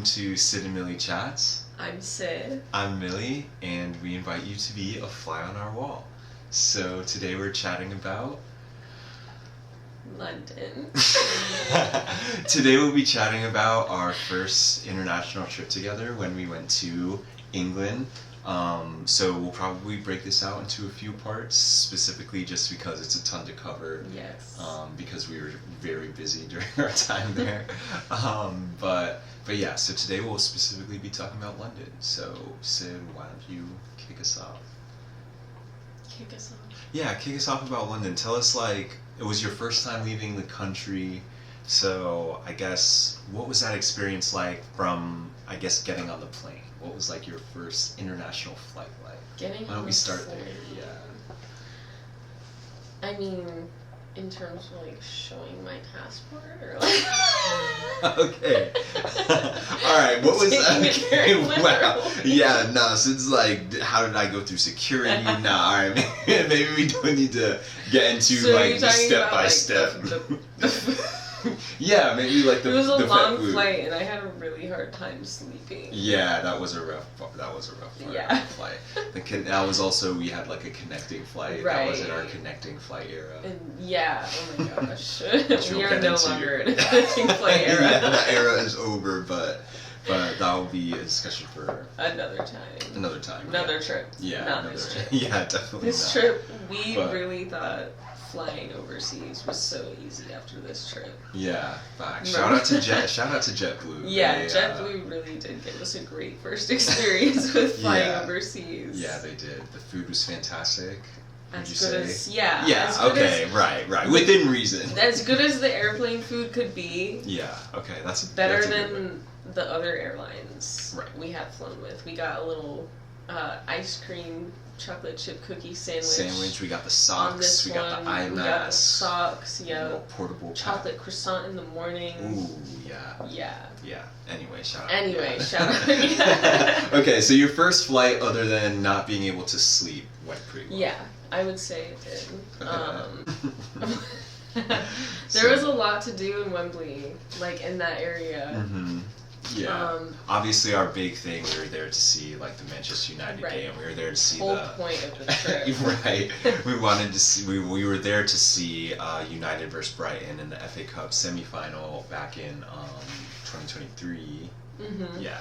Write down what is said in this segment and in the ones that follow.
to Sid and Millie Chats. I'm Sid. I'm Millie, and we invite you to be a fly on our wall. So today we're chatting about... London. Today we'll be chatting about our first international trip together when we went to England. So we'll probably break this out into a few parts, specifically just because it's a ton to cover. Yes. Because we were very busy during our time there. But yeah, so today we'll specifically be talking about London. So Sid, why don't you kick us off? Kick us off. Yeah, kick us off about London. Tell us, like, it was your first time leaving the country, so I guess, what was that experience like from, I guess, getting on the plane? What was, like, your first international flight like? Why don't we start there? Yeah. I mean, in terms of, like, showing my passport, or, like... Okay. Alright, what was that? Okay, wow. Yeah, no, so it's like, how did I go through security? Nah, alright, maybe we don't need to get into, so like, the step by step. Yeah, maybe like the... It was a long food. flight, and I had a really hard time sleeping. Yeah, that was a rough part of the flight. That was also, we had like a connecting flight. Right. That was in our connecting flight era. And yeah, oh my gosh. We'll we are no into. longer in a connecting flight era. Yeah, that era is over, but that will be a discussion for another time. Another time. Another trip. Yeah. Not this trip. Yeah, definitely This not. trip, we really thought flying overseas was so easy after this trip. Yeah, facts. Shout out to JetBlue. Yeah, JetBlue really did give us a great first experience with flying overseas. Yeah, they did. The food was fantastic. As good as Right. Within reason. As good as the airplane food could be. Yeah. Okay, that's better that's than the other airlines we had flown with. We got a little ice cream chocolate chip cookie sandwich. We got the socks. We got the eye mask. We got the socks. Yeah. Little portable chocolate croissant in the morning. Ooh, yeah. Yeah. Anyway, shout out. Shout out. Okay, so your first flight, other than not being able to sleep, went pretty well. Yeah, I would say it did. Okay. There was a lot to do in Wembley, like in that area. Mm-hmm. Yeah. Obviously, our big thing, we were there to see like the Manchester United game. We were there to see whole point of the trip. Right. We wanted to see. We were there to see United versus Brighton in the FA Cup semi-final back in 2023. Mm-hmm. Yeah.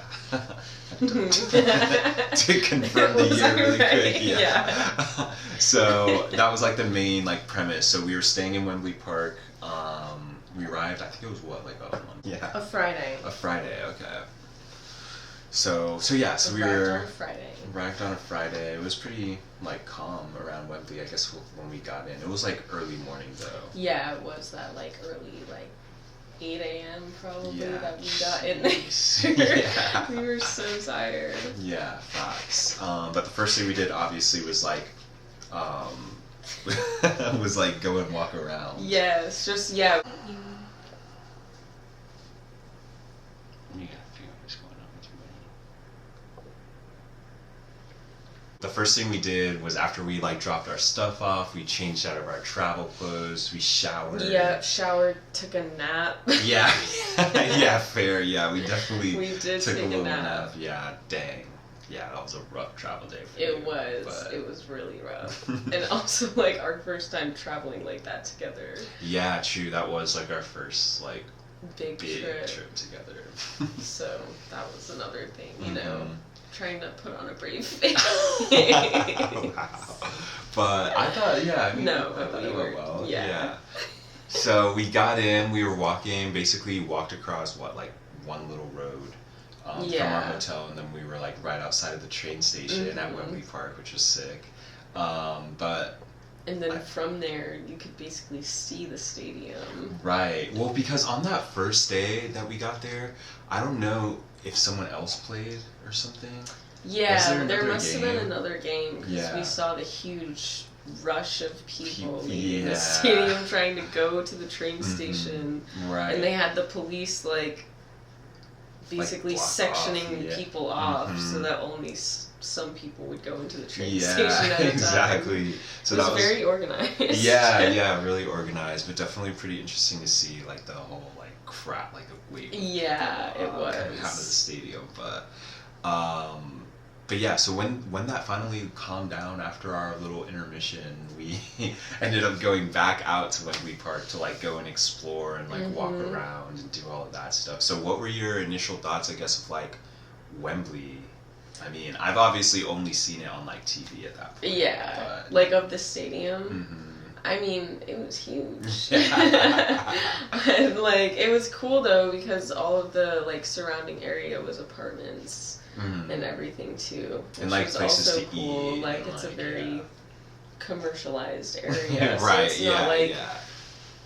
To confirm the year really quick. Yeah. So that was like the main like premise. So we were staying in Wembley Park. We arrived, I think it was a Friday. A Friday, okay. So we arrived on a Friday. It was pretty like calm around Wembley, I guess, when we got in. It was like early morning though. Yeah, it was that like early 8 a.m. probably that we got in there. Yeah. We were so tired. Yeah, facts. But the first thing we did obviously was like go and walk around. Yes, The first thing we did was after we like dropped our stuff off, we changed out of our travel clothes, we showered. Yeah, showered, took a nap. Yeah, yeah, fair. Yeah, we definitely took a little nap. Yeah, dang. Yeah, that was a rough travel day for you. It was really rough. And also like our first time traveling like that together. Yeah, true. That was like our first like big trip together. So that was another thing, you know. Trying to put on a brave face. Wow. But I thought, I thought it went well. Yeah. So we got in, we were walking, basically walked across one little road from our hotel, and then we were like right outside of the train station at Wembley Park, which was sick. And then from there, you could basically see the stadium. Right. Well, because on that first day that we got there, I don't know if someone else played or something. Yeah, there must have been another game because we saw the huge rush of people leaving the stadium trying to go to the train station. Right. And they had the police basically sectioning people off so that only some people would go into the train station at a time. Exactly. So it was very organized. Yeah, really organized, but definitely pretty interesting to see like the whole crap, like a wave. Yeah, it was coming out of the stadium, but yeah, so when that finally calmed down after our little intermission, we ended up going back out to Wembley Park to like go and explore and like walk around and do all of that stuff. So what were your initial thoughts, I guess, of like Wembley? I mean, I've obviously only seen it on like TV at that point. Yeah, but... like of the stadium. I mean, it was huge. And like it was cool though because all of the like surrounding area was apartments. And everything too, which and like was places also to cool. eat. Like it's a very commercialized area, right? So it's not like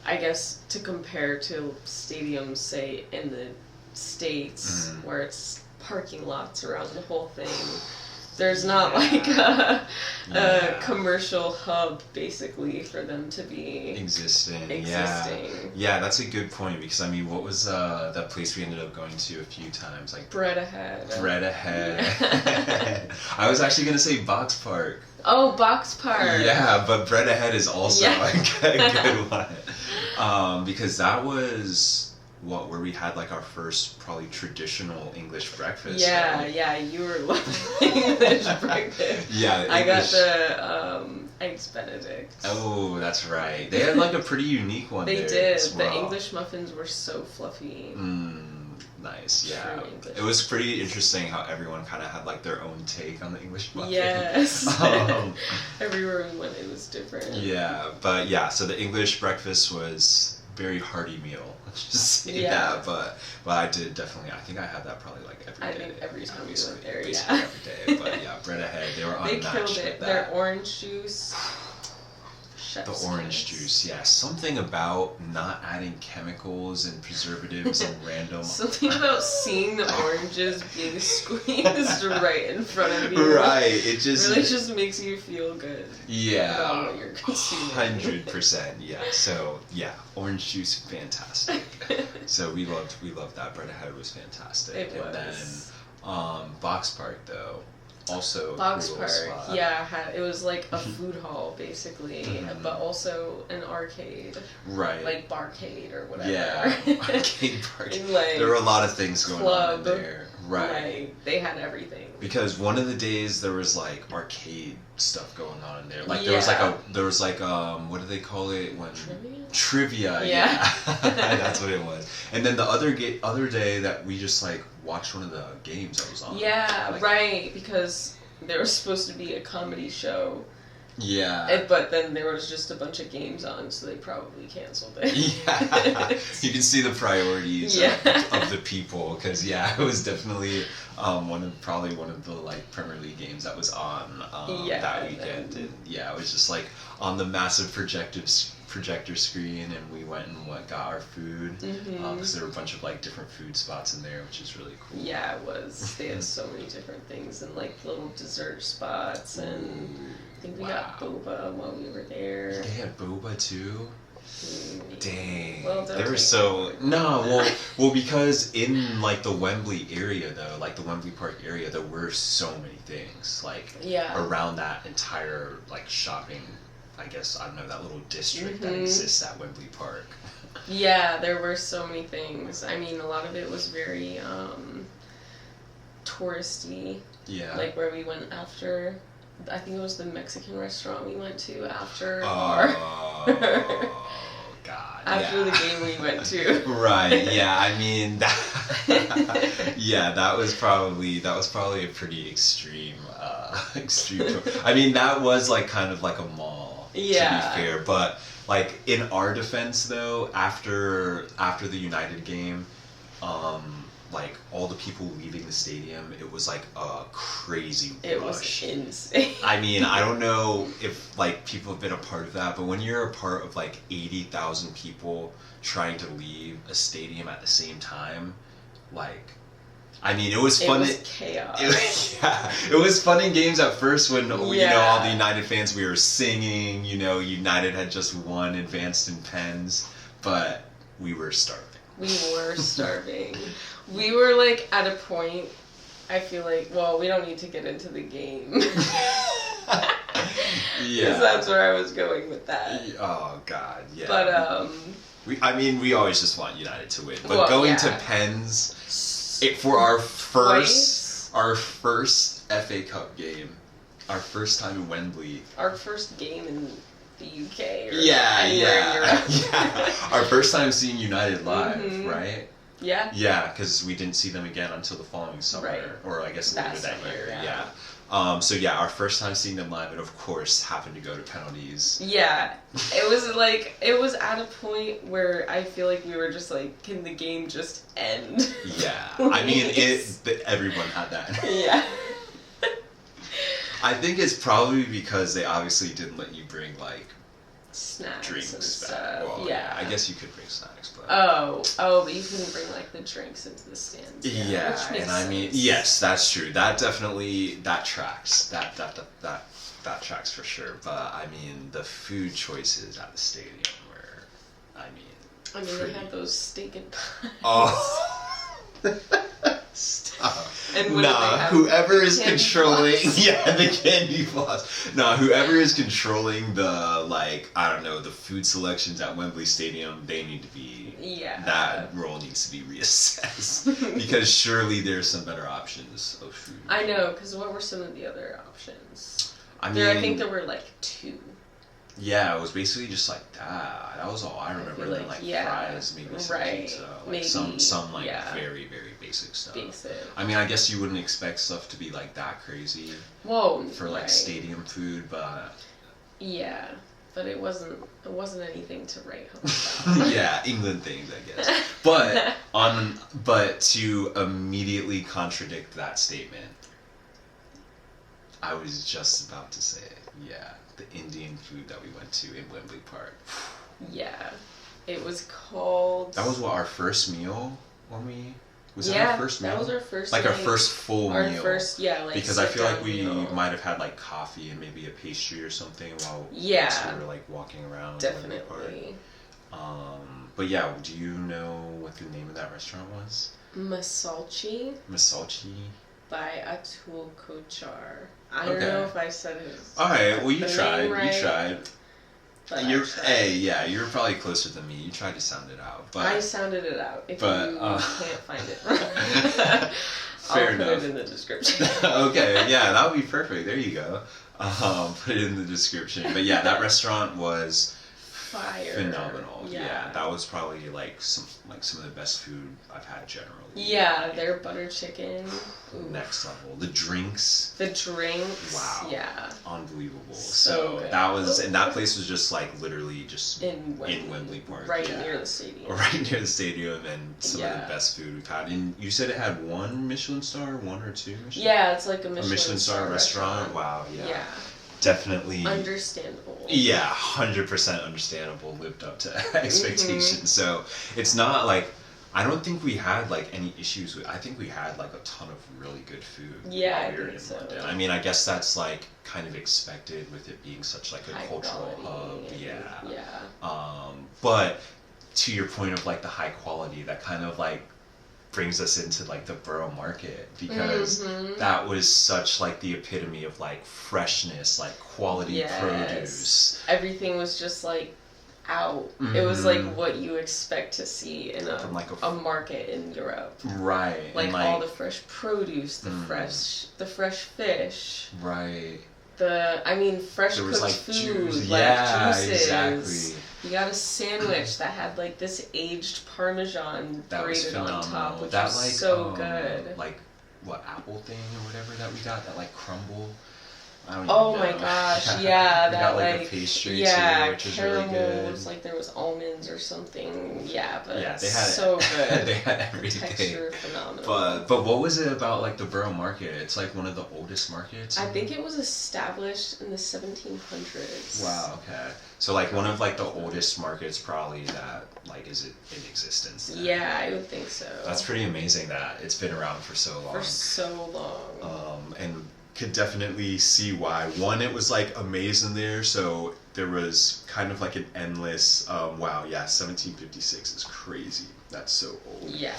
I guess to compare to stadiums, say in the States, where it's parking lots around the whole thing. There's not like a commercial hub basically for them to be existing. Yeah, that's a good point because I mean, what was that place we ended up going to a few times? Like Bread Ahead. Yeah. I was actually gonna say Box Park. Oh, Box Park. Yeah, but Bread Ahead is also like a good one because that was. Where we had like our first probably traditional English breakfast. Yeah, right? Yeah, you were loving English breakfast. Yeah, I got the Eggs Benedict. Oh, that's right. They had like a pretty unique one. They there did. as well. The English muffins were so fluffy. Nice, yeah. It was pretty interesting how everyone kind of had like their own take on the English muffin. Yes. Everywhere we went, it was different. Yeah, but yeah, so the English breakfast was very hearty meal. Let's just say that. But I did definitely. I think I had that probably like every day. I think every time we went there, basically every day. But yeah, Bread Ahead. They were unmatched. They killed it. Their orange juice. The orange juice, yeah. Something about not adding chemicals and preservatives and random... Something about seeing the oranges being squeezed right in front of you. Right, it just... really just makes you feel good. Yeah. About what you're consuming. 100%, yeah. So, yeah, orange juice, fantastic. So we loved that. Bread Ahead was fantastic. It was. And then, Box Park, though. Also Box cool Park, spot. it was like a food hall basically, but also an arcade, right? Like Barcade or whatever. Yeah, arcade, barcade. Like, there were a lot of things going on in there, right? Like, they had everything. Because one of the days there was like arcade stuff going on in there. Like there was like what do they call it when trivia? Yeah. That's what it was. And then the other day that we just like watched one of the games that was on. Yeah, like, right. Because there was supposed to be a comedy show. Yeah. But then there was just a bunch of games on, so they probably canceled it. Yeah. You can see the priorities of the people, because it was definitely one of the like Premier League games that was on that weekend, and it was just like on the massive projector screen, and we went and got our food because there were a bunch of like different food spots in there, which is really cool. Yeah, it was. They had so many different things and like little dessert spots, and I think we got boba while we were there. They had boba too. Dang. Well, they were well because in like the Wembley area though, like the Wembley Park area, there were so many things like around that entire like shopping, I guess, I don't know, that little district that exists at Wembley Park. Yeah, there were so many things. I mean, a lot of it was very touristy. Yeah. Like where we went after, I think it was the Mexican restaurant we went to after God. After the game we went to. Right. Yeah. I mean, that was probably a pretty extreme tour. I mean, that was like kind of like a mall. Yeah. To be fair, but like in our defense though, after the United game, like all the people leaving the stadium, it was like a crazy rush. It was insane. I mean, I don't know if like people have been a part of that, but when you're a part of like 80,000 people trying to leave a stadium at the same time, like, I mean, it was fun. It was chaos. It was fun in games at first when all the United fans, we were singing. United had just won, advanced in pens, but we were starving. We were starving. We were like at a point, I feel like, well, we don't need to get into the game. Because that's where I was going with that. Oh God, yeah. But I mean, we always just want United to win, but Well, going yeah. to Pens for our Twice. first FA Cup game, our first time in Wembley. Our first game in the UK or Yeah, anywhere in Europe. yeah. Our first time seeing United live, Mhm. right? Yeah. Yeah, because we didn't see them again until the following summer, Right. or I guess later That that summer, year. yeah. So yeah, our first time seeing them live, and of course happened to go to penalties. Yeah, it was at a point where I feel like we were just like, can the game just end? Yeah, I mean, Please. everyone had that. Yeah. I think it's probably because they obviously didn't let you bring like Snacks drinks and back. stuff. Well, yeah. I guess you could bring snacks, but Oh, but you couldn't bring like the drinks into the stands. yeah, which makes and I mean, sense. yes, that's true. That definitely tracks. That tracks for sure. But I mean, the food choices at the stadium were, I mean, I mean, pretty. they had those steak and pies. Oh. Stop. And what do Nah, they have? whoever is Candy controlling floss? yeah, the candy floss. Nah, whoever is controlling the I don't know, the food selections at Wembley Stadium, they need to be Yeah. that role needs to be reassessed. Because surely there's some better options of food. I know, because what were some of the other options? I mean, I think there were like 2. yeah, it was basically just like that. That was all I remember. feel And then like, like yeah, fries, maybe some right, pizza, like maybe, some like yeah. very, very basic stuff. Basic. I mean, I guess you wouldn't expect stuff to be like that crazy Whoa. for like right. stadium food, but Yeah, but it wasn't anything to write home about. yeah, England things, I guess. But to immediately contradict that statement, I was just about to say it. Yeah, the Indian food that we went to in Wembley Park. Yeah, it was called. That was what our first meal when we. Was that yeah, our first meal? that was our first. Like our night. first full Our meal. first, yeah, like. Because I feel like sit-down we meal. might have had like coffee and maybe a pastry or something while Yeah. we were like walking around. Wembley Park. Definitely. But yeah, do you know what the name of that restaurant was? Masalchi Masalchi. by Atul Kochar. I Okay. don't know if I said his. All right, well you the tried. name right, You tried. but I You're tried. yeah, you're probably closer than me. You tried to sound it out, but I sounded it out. If but, you uh, can't find it, Fair I'll enough. put it in the description. okay, yeah, that would be perfect. There you go. Put it in the description. But yeah, that restaurant was Fire. phenomenal. Yeah. That was probably like some of the best food I've had generally. Yeah, Like, their butter chicken. Ooh. next level. The drinks, The drinks. Wow. Yeah. unbelievable. So good. that was, and that place was just like literally just In Wembley Park, Right yeah. near the stadium. right near the stadium, and some of Yeah. the best food we've had. And you said it had 1 Michelin star, 1 or 2 Michelin? Yeah, it's like a A Michelin, Michelin star restaurant. Wow, yeah. Yeah. Definitely. Understandable. Yeah, 100% understandable, lived up to Mm-hmm. expectations. So it's not like, I don't think we had like any issues with, I think we had like a ton of really good food Yeah, while I we were think in so. London. I mean, I guess that's like kind of expected with it being such like a High cultural hub. quality. Yeah. Yeah. But to your point of like the high quality, that kind of like brings us into like the Borough Market, because Mhm. that was such like the epitome of like freshness, like quality Yes. produce. Everything was just like out. It was like Mhm. what you expect to see in From like a market in Europe. right, Like, and all the fresh produce, the Mm. fresh fish, right. fresh There was, cooked like, food, juice. like Yeah, juices. exactly. You got a sandwich that had like this aged Parmesan That was grated on phenomenal. top, which that was like so good. like what apple thing or whatever that we got, that like crumble. I don't Oh even my know. gosh, yeah, we that got like like a pastry yeah, too, which is really caramels, good. like there was almonds or something. Yeah, but Yeah, they had so good. they had everything. Texture phenomenal. But what was it about like the Borough Market? It's like one of the oldest markets. I think it was established in the 1700s. Wow. Okay. So like one of like the oldest markets probably that like is it in existence. Then. Yeah, I would think so. That's pretty amazing that it's been around for so long. For so long. And could definitely see why. One, it was like amazing there, so there was kind of like an endless. Wow, yeah, 1756 is crazy. That's so old. Yeah.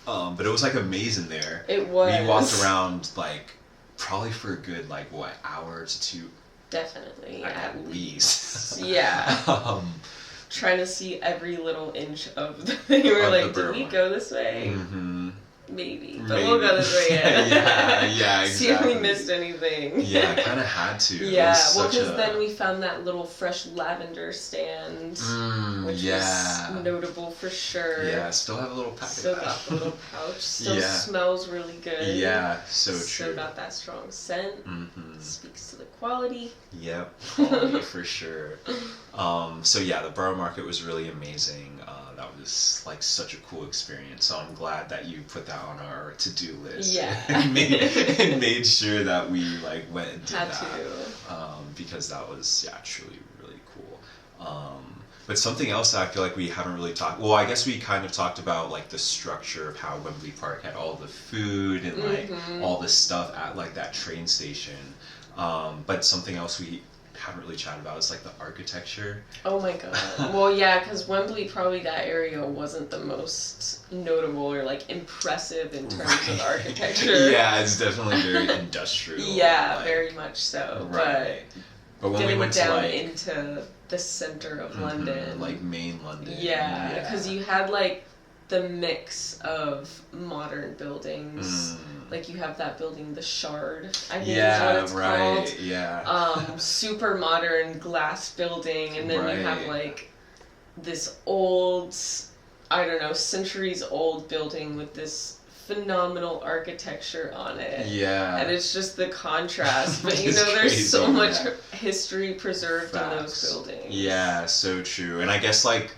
But it was like amazing there. It was. We walked around like probably for a good like what, hour to 2 Definitely. at least. Yeah. trying to see every little inch of the thing. We were Of like, the did we Burma. go this way? Mm-hmm. Maybe, but we'll go this way. Yeah, See if we exactly. missed anything. Yeah, kind of had to. It Yeah, was well, such because a- then we found that little fresh lavender stand, which yeah. was notable for sure. Yeah, still have a little packet Still of got that. the little pouch. Still Yeah. smells really good. Yeah, so Still true. got that strong scent. Mm-hmm. Speaks to the quality. Yep, quality for sure. So yeah, the Borough Market was really amazing. That was like such a cool experience. So I'm glad that you put that on our to-do list. Yeah. and made sure that we like went and did Had that. to. Because that was truly really cool. But something else that I feel like we haven't really talked. Well, I guess we kind of talked about like the structure of how Wembley Park had all the food and like all the stuff at like that train station. But something else we haven't really chatted about is like the architecture. Oh my god. Well, yeah, because Wembley, probably that area wasn't the most notable or like impressive in terms of architecture. Yeah, it's definitely very industrial. Yeah, like, very much so. right. But when Getting we went down to like into the center of London, like main London. yeah, because you had like the mix of modern buildings. Like you have that building, the Shard, I think is what it's called. Yeah. Super modern glass building, and then you have Right. like this old, I don't know, centuries old building with this phenomenal architecture on it. Yeah. And it's just the contrast. But you It's know, there's crazy, so much yeah. history preserved in those Facts. buildings. Yeah, so true. And I guess like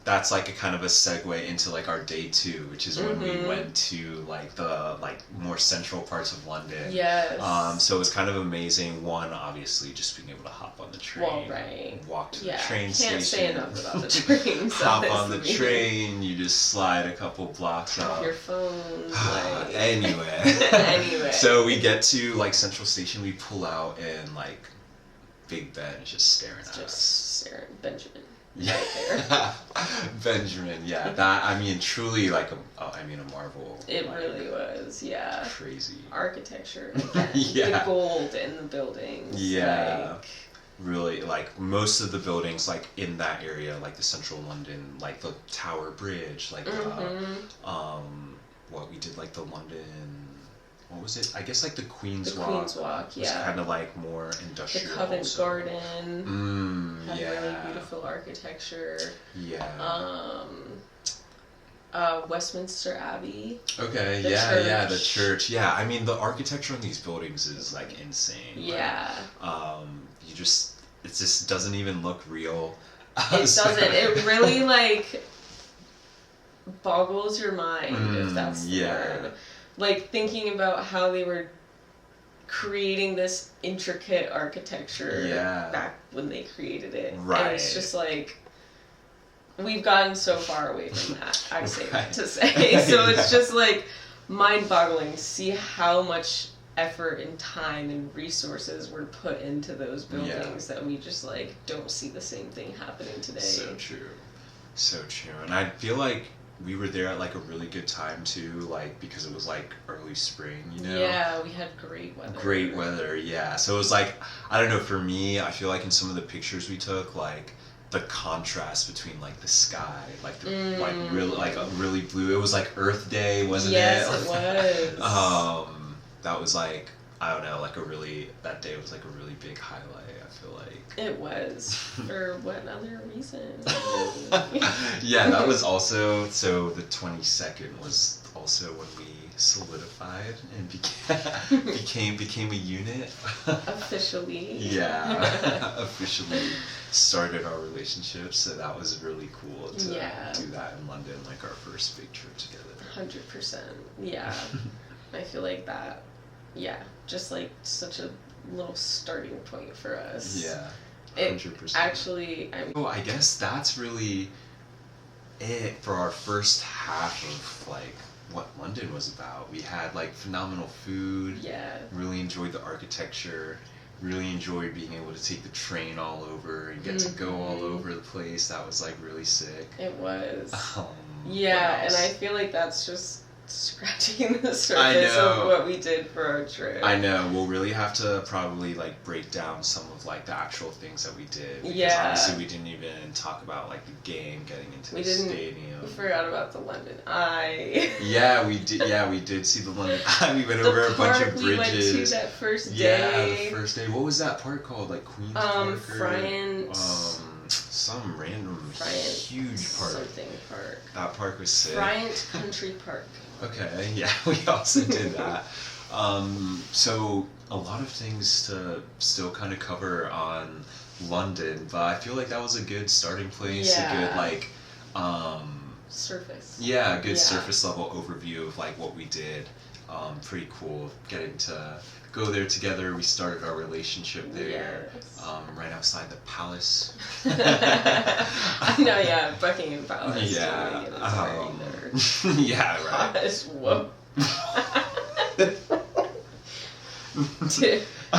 that's like a kind of a segue into like our day 2, which is when we went to like the like more central parts of London. Yes. So it was kind of amazing. One, obviously, just being able to hop on the train, Well, right. walk to Yeah, the train can't station, say enough about the trains. hop on the honestly. train. You just slide a couple blocks Tap up. your phone. Like. Anyway. Anyway. So we get to like Central Station. We pull out and like Big Ben is just staring at us. Just Sarah Benjamin. Yeah. Right there. Benjamin, yeah, that I mean, truly like a marvel. It like, really was, yeah. crazy. Architecture, again. Yeah. The gold in the buildings. Yeah. Like, Really, like most of the buildings, like in that area, like the Central London, like the Tower Bridge, like what we did, like the London. What was it? I guess like the Queen's the Walk. Queen's Walk, Was yeah. kind of like more The industrial. Covent also. Garden. Had Yeah. really beautiful architecture. Yeah. Westminster Abbey. Okay, The yeah, the church. church. Yeah, I mean the architecture on these buildings is like insane. Yeah. Like, it just doesn't even look real. It doesn't. It really like boggles your mind, if that's the yeah. word. Like thinking about how they were creating this intricate architecture Yeah. back when they created it. Right. And it's just like we've gotten so far away from that, I say that Right. to say. So it's Yeah. just like mind boggling to see how much effort and time and resources were put into those buildings that we just like don't see the same thing happening today. So true. So true. And I feel like we were there at like a really good time too, like because it was like early spring, you know? Yeah, we had great weather. Great weather, yeah. So it was like, I don't know, for me, I feel like in some of the pictures we took, like the contrast between like the sky, like the like really like a really blue. It was like Earth Day, wasn't Yes, it? it was. That was like, I don't know, like that day was like a really big highlight, I feel like. It was. For what other reason? Yeah, that was also, so the 22nd was also when we solidified and became a unit. Officially. Yeah, officially started our relationship, so that was really cool to do that in London, like our first big trip together. 100%. Yeah. I feel like that, just like such a little starting point for us. Yeah, It 100%. actually, Oh, I guess that's really it for our first half of like what London was about. We had like phenomenal food. Yeah. Really enjoyed the architecture. Really enjoyed being able to take the train all over and get to go all over the place. That was like really sick. It was. What Yeah, and else? I feel like that's just scratching the I surface know. of what we did for our trip. I know. We'll really have to probably like break down some of like the actual things that we did. Because Yeah. obviously we didn't even talk about like the game, getting into We the didn't- stadium. We forgot about the London Eye. Yeah, we did. Yeah, we did see the London Eye. We went The over a bunch park of we went to bridges. that first Yeah, day. the first day. What was that park called? Like Queens Park or Friant. some random Friant huge park. Something park. That park was sick. Friant Country Park. Okay, yeah, we also did that. So a lot of things to still kind of cover on London, but I feel like that was a good starting place. A Yeah. good like, Surface. yeah, a good Yeah. surface level overview of like what we did. Pretty cool getting to go there together. We started our relationship there, Yes. right outside the palace. I know, yeah, Buckingham Palace. Yeah, It's right there. yeah, right. Gosh, whoop.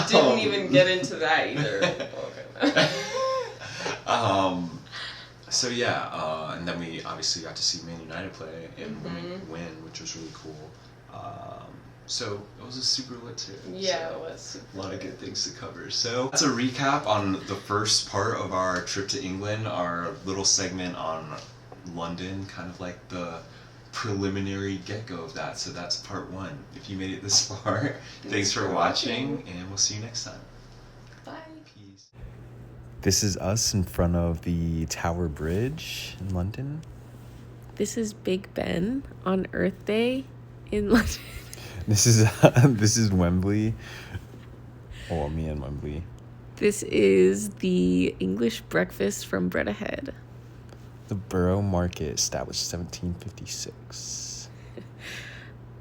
Didn't even get into that either. Okay. So yeah, and then we obviously got to see Man United play and win, which was really cool. So it was a super lit trip. Yeah, so it was. a lot of good things to cover. So that's a recap on the first part of our trip to England, our little segment on London, kind of like the preliminary get-go of that. So that's part one. If you made it this far, thanks for watching, and we'll see you next time. Bye. Peace. This is us in front of the Tower Bridge in London. This is Big Ben on Earth Day in London. This is Wembley. Oh, me and Wembley. This is the English breakfast from Bread Ahead. The Borough Market, established 1756.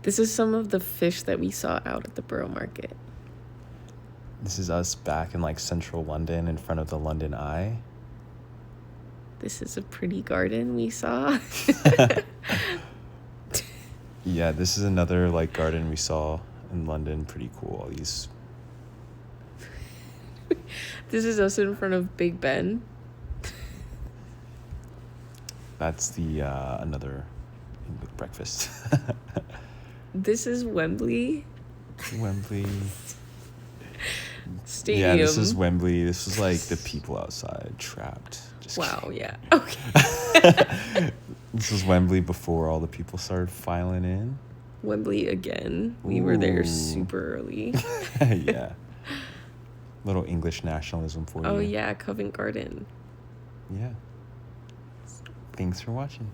This is some of the fish that we saw out at the Borough Market. This is us back in like central London in front of the London Eye. This is a pretty garden we saw. Yeah, this is another like garden we saw in London. Pretty cool. All these. This is us in front of Big Ben. That's the another English breakfast. This is Wembley Wembley. Stadium. Yeah, this is Wembley. This was like the people outside trapped. Just Wow, kidding. yeah. Okay. This was Wembley before all the people started filing in. Wembley again. We were there Ooh. super early. Yeah. Little English nationalism for you. Oh yeah, Covent Garden. Yeah. Thanks for watching.